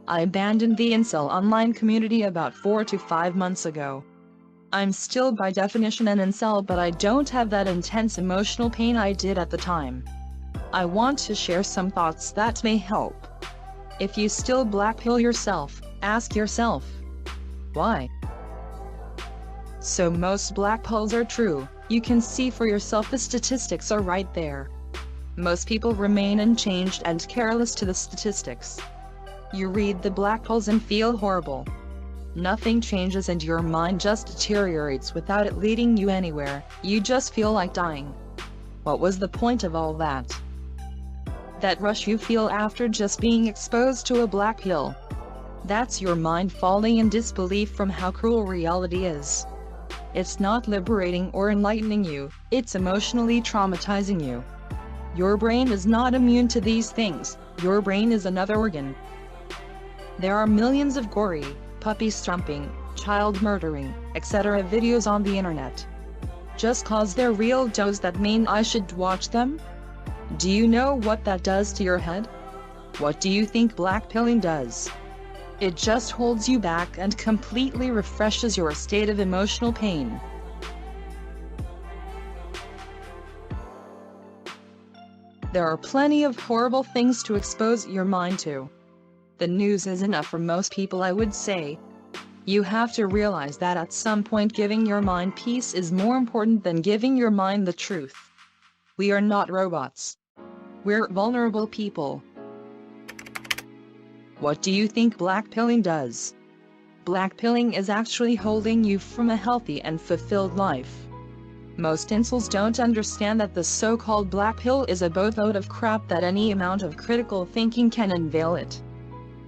I abandoned the Incel online community about 4 to 5 months ago. I'm still by definition an Incel, but I don't have that intense emotional pain I did at the time. I want to share some thoughts that may help. If you still blackpill yourself, ask yourself, why? So most blackpills are true. You can see for yourself, the statistics are right there. Most people remain unchanged and careless to the statistics. You read the blackpills and feel horrible. Nothing changes and your mind just deteriorates without it leading you anywhere. You just feel like dying. What was the point of all that? That rush you feel after just being exposed to a black pill. That's your mind falling in disbelief from how cruel reality is. It's not liberating or enlightening you, it's emotionally traumatizing you. Your brain is not immune to these things, your brain is another organ. There are millions of gory, puppy stomping, child murdering, etc. videos on the internet. Just cause they're real, does that mean I should watch them? Do you know what that does to your head? What do you think blackpilling does? It just holds you back and completely refreshes your state of emotional pain. There are plenty of horrible things to expose your mind to. The news is enough for most people, I would say. You have to realize that at some point giving your mind peace is more important than giving your mind the truth. We are not robots. We're vulnerable people. What do you think blackpilling does? Blackpilling is actually holding you from a healthy and fulfilled life. Most incels don't understand that the so-called black pill is a boatload of crap that any amount of critical thinking can unveil it.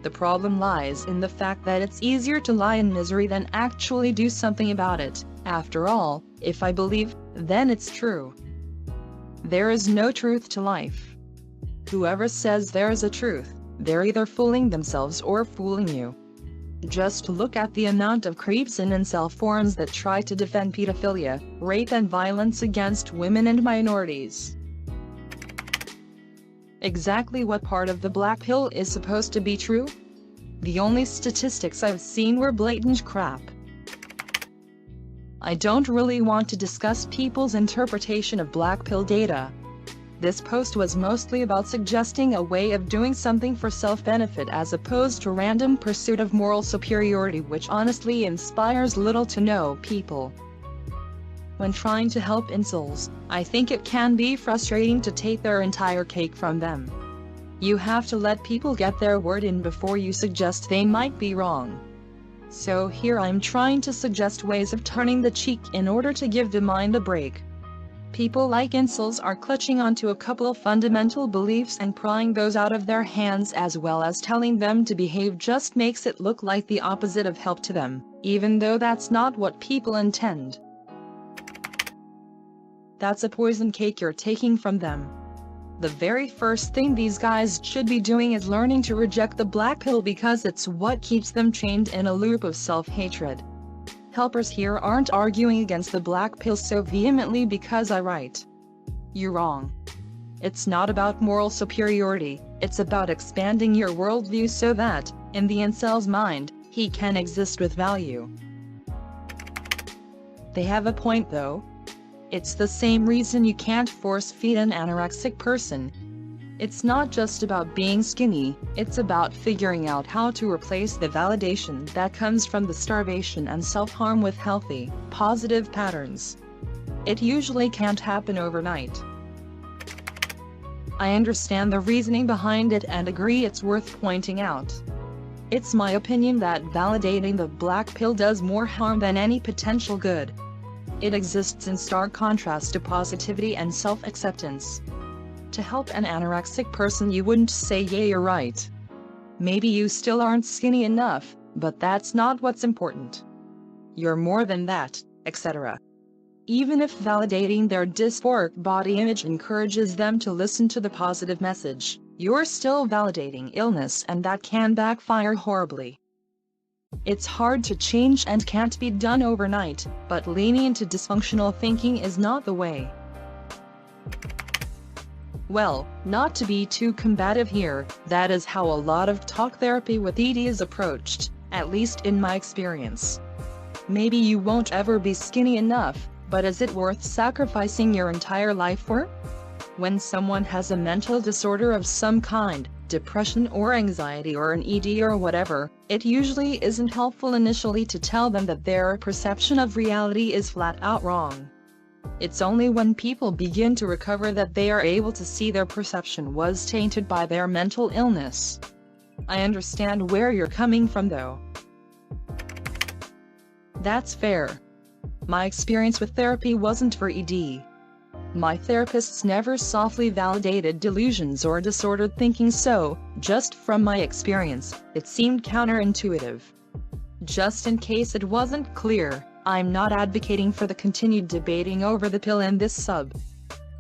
The problem lies in the fact that it's easier to lie in misery than actually do something about it. After all, if I believe, then it's true. There is no truth to life. Whoever says there is a truth, they're either fooling themselves or fooling you. Just look at the amount of creeps in incel forums that try to defend pedophilia, rape and violence against women and minorities. Exactly what part of the black pill is supposed to be true? The only statistics I've seen were blatant crap. I don't really want to discuss people's interpretation of black pill data. This post was mostly about suggesting a way of doing something for self-benefit as opposed to random pursuit of moral superiority, which honestly inspires little to no people. When trying to help incels, I think it can be frustrating to take their entire cake from them. You have to let people get their word in before you suggest they might be wrong. So here I'm trying to suggest ways of turning the cheek in order to give the mind a break. People like incels are clutching onto a couple of fundamental beliefs and prying those out of their hands, as well as telling them to behave just makes it look like the opposite of help to them, even though that's not what people intend. That's a poison cake you're taking from them. The very first thing these guys should be doing is learning to reject the black pill, because it's what keeps them chained in a loop of self-hatred. Helpers here aren't arguing against the black pill so vehemently because I write. You're wrong. It's not about moral superiority, it's about expanding your worldview so that, in the incel's mind, he can exist with value. They have a point though. It's the same reason you can't force-feed an anorexic person. It's not just about being skinny, it's about figuring out how to replace the validation that comes from the starvation and self-harm with healthy, positive patterns. It usually can't happen overnight. I understand the reasoning behind it and agree it's worth pointing out. It's my opinion that validating the black pill does more harm than any potential good. It exists in stark contrast to positivity and self-acceptance. To help an anorexic person, you wouldn't say, yeah, you're right. Maybe you still aren't skinny enough, but that's not what's important. You're more than that, etc. Even if validating their dysphoric body image encourages them to listen to the positive message, You're still validating illness, and that can backfire horribly. It's hard to change and can't be done overnight, but leaning into dysfunctional thinking is not the way. Well, not to be too combative here, that is how a lot of talk therapy with ED is approached, at least in my experience. Maybe you won't ever be skinny enough, but is it worth sacrificing your entire life for? When someone has a mental disorder of some kind, depression or anxiety or an ED or whatever, it usually isn't helpful initially to tell them that their perception of reality is flat out wrong. It's only when people begin to recover that they are able to see their perception was tainted by their mental illness. I understand where you're coming from though. That's fair. My experience with therapy wasn't for ED. My therapists never softly validated delusions or disordered thinking, so, just from my experience, it seemed counterintuitive. Just in case it wasn't clear, I'm not advocating for the continued debating over the pill in this sub.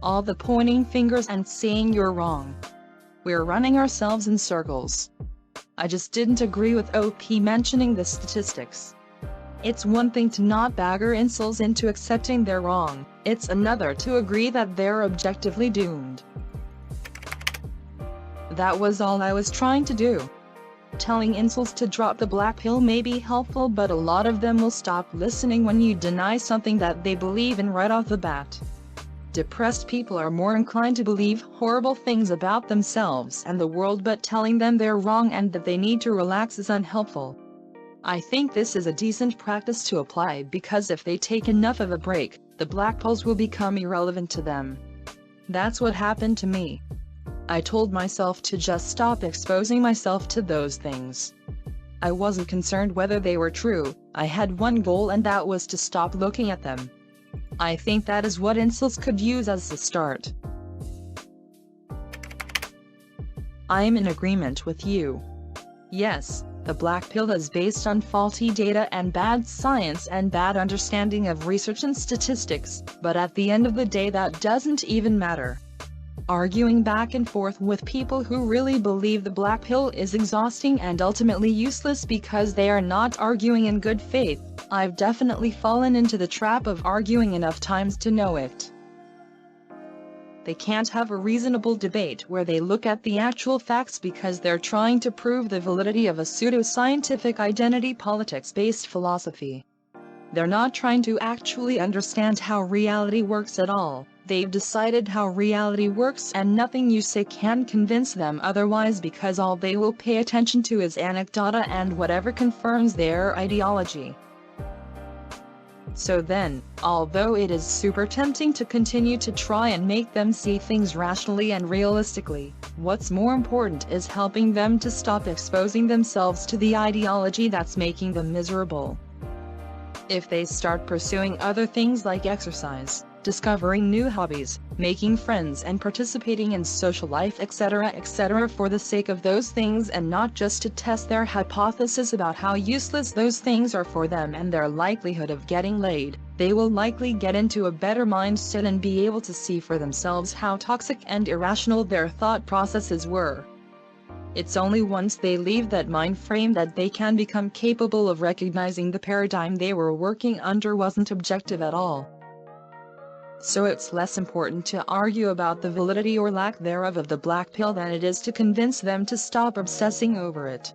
All the pointing fingers and saying you're wrong. We're running ourselves in circles. I just didn't agree with OP mentioning the statistics. It's one thing to not bagger incels into accepting they're wrong, it's another to agree that they're objectively doomed. That was all I was trying to do. Telling incels to drop the black pill may be helpful, but a lot of them will stop listening when you deny something that they believe in right off the bat. Depressed people are more inclined to believe horrible things about themselves and the world, but telling them they're wrong and that they need to relax is unhelpful. I think this is a decent practice to apply because if they take enough of a break, the black pills will become irrelevant to them. That's what happened to me. I told myself to just stop exposing myself to those things. I wasn't concerned whether they were true, I had one goal and that was to stop looking at them. I think that is what incels could use as a start. I'm in agreement with you. Yes, the black pill is based on faulty data and bad science and bad understanding of research and statistics, but at the end of the day that doesn't even matter. Arguing back and forth with people who really believe the black pill is exhausting and ultimately useless because they are not arguing in good faith. I've definitely fallen into the trap of arguing enough times to know it. They can't have a reasonable debate where they look at the actual facts because they're trying to prove the validity of a pseudo-scientific identity politics-based philosophy. They're not trying to actually understand how reality works at all. They've decided how reality works and nothing you say can convince them otherwise because all they will pay attention to is anecdata and whatever confirms their ideology. So then, although it is super tempting to continue to try and make them see things rationally and realistically, what's more important is helping them to stop exposing themselves to the ideology that's making them miserable. If they start pursuing other things like exercise, discovering new hobbies, making friends and participating in social life etc. for the sake of those things and not just to test their hypothesis about how useless those things are for them and their likelihood of getting laid, they will likely get into a better mindset and be able to see for themselves how toxic and irrational their thought processes were. It's only once they leave that mind frame that they can become capable of recognizing the paradigm they were working under wasn't objective at all. So it's less important to argue about the validity or lack thereof of the black pill than it is to convince them to stop obsessing over it.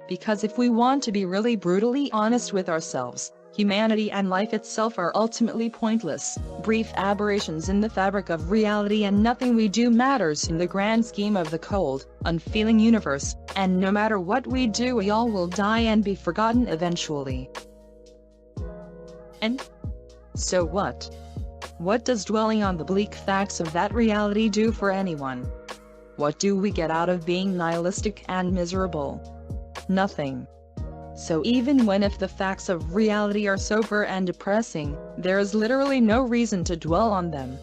Because if we want to be really brutally honest with ourselves, humanity and life itself are ultimately pointless, brief aberrations in the fabric of reality, and nothing we do matters in the grand scheme of the cold, unfeeling universe, and no matter what we do we all will die and be forgotten eventually. And so what? What does dwelling on the bleak facts of that reality do for anyone? What do we get out of being nihilistic and miserable? Nothing. So even if the facts of reality are sober and depressing, there is literally no reason to dwell on them.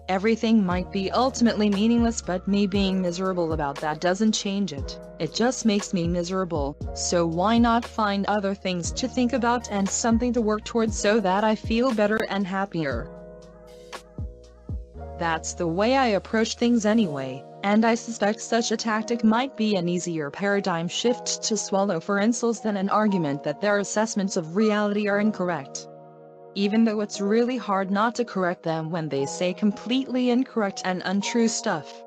Everything might be ultimately meaningless, but me being miserable about that doesn't change it. It just makes me miserable, so why not find other things to think about and something to work towards so that I feel better and happier? That's the way I approach things anyway. And I suspect such a tactic might be an easier paradigm shift to swallow for incels than an argument that their assessments of reality are incorrect. Even though it's really hard not to correct them when they say completely incorrect and untrue stuff.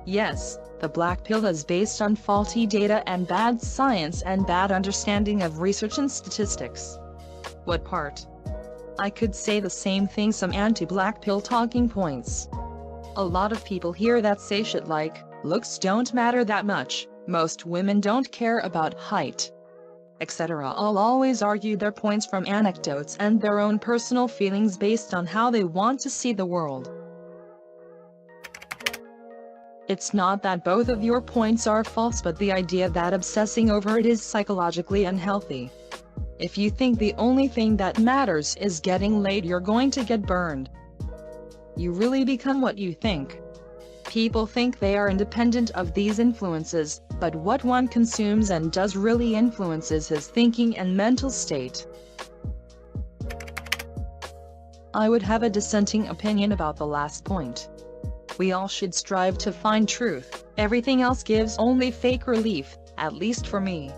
Yes, the black pill is based on faulty data and bad science and bad understanding of research and statistics. What part? I could say the same thing some anti-black pill talking points. A lot of people hear that say shit like, looks don't matter that much, most women don't care about height, etc. I'll always argue their points from anecdotes and their own personal feelings based on how they want to see the world. It's not that both of your points are false, but the idea that obsessing over it is psychologically unhealthy. If you think the only thing that matters is getting laid, you're going to get burned. You really become what you think. People think they are independent of these influences, but what one consumes and does really influences his thinking and mental state. I would have a dissenting opinion about the last point. We all should strive to find truth, everything else gives only fake relief, at least for me.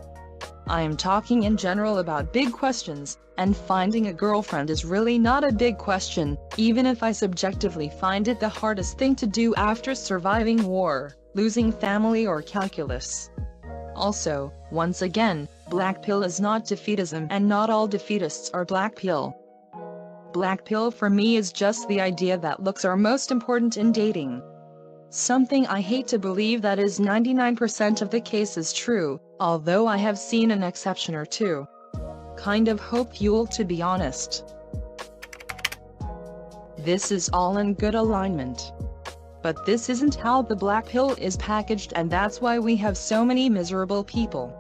I am talking in general about big questions, and finding a girlfriend is really not a big question, even if I subjectively find it the hardest thing to do after surviving war, losing family or calculus. Also, once again, black pill is not defeatism and not all defeatists are black pill. Black pill for me is just the idea that looks are most important in dating. Something I hate to believe that is 99% of the cases true, although I have seen an exception or two. Kind of hope fuel, to be honest. This is all in good alignment. But this isn't how the black pill is packaged, and that's why we have so many miserable people.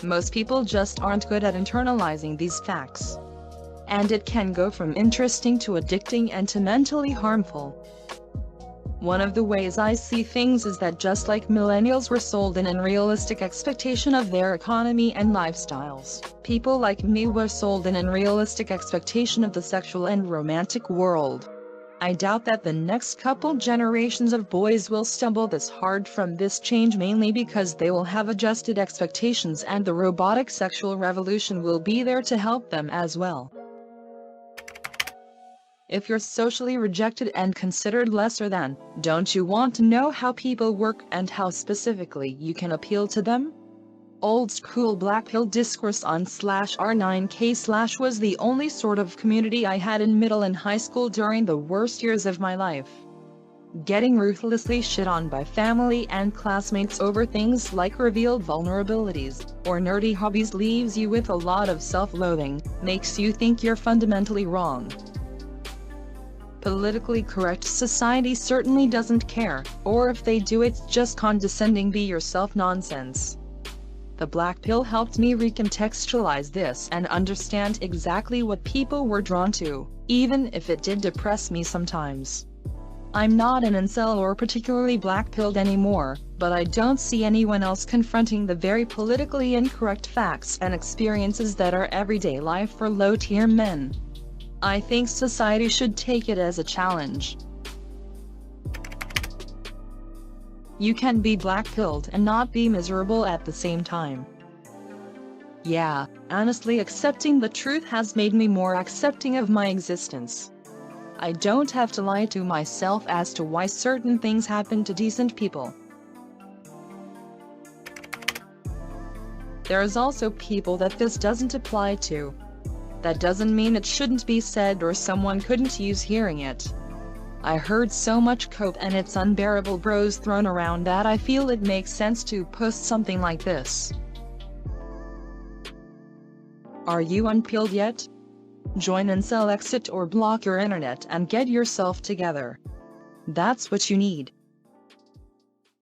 Most people just aren't good at internalizing these facts. And it can go from interesting to addicting and to mentally harmful. One of the ways I see things is that just like millennials were sold an unrealistic expectation of their economy and lifestyles, people like me were sold an unrealistic expectation of the sexual and romantic world. I doubt that the next couple generations of boys will stumble this hard from this change, mainly because they will have adjusted expectations and the robotic sexual revolution will be there to help them as well. If you're socially rejected and considered lesser than, don't you want to know how people work and how specifically you can appeal to them? Old school black pill discourse on /r9k/ was the only sort of community I had in middle and high school during the worst years of my life. Getting ruthlessly shit on by family and classmates over things like revealed vulnerabilities or nerdy hobbies leaves you with a lot of self-loathing, makes you think you're fundamentally wrong. Politically correct society certainly doesn't care, or if they do, it's just condescending be yourself nonsense. The black pill helped me recontextualize this and understand exactly what people were drawn to, even if it did depress me sometimes. I'm not an incel or particularly black-pilled anymore, but I don't see anyone else confronting the very politically incorrect facts and experiences that are everyday life for low-tier men. I think society should take it as a challenge. You can be black-pilled and not be miserable at the same time. Yeah, honestly, accepting the truth has made me more accepting of my existence. I don't have to lie to myself as to why certain things happen to decent people. There's also people that this doesn't apply to. That doesn't mean it shouldn't be said or someone couldn't use hearing it. I heard so much cope and it's unbearable bros thrown around that I feel it makes sense to post something like this. Are you unpeeled yet? Join Incel, exit or block your internet and get yourself together. That's what you need.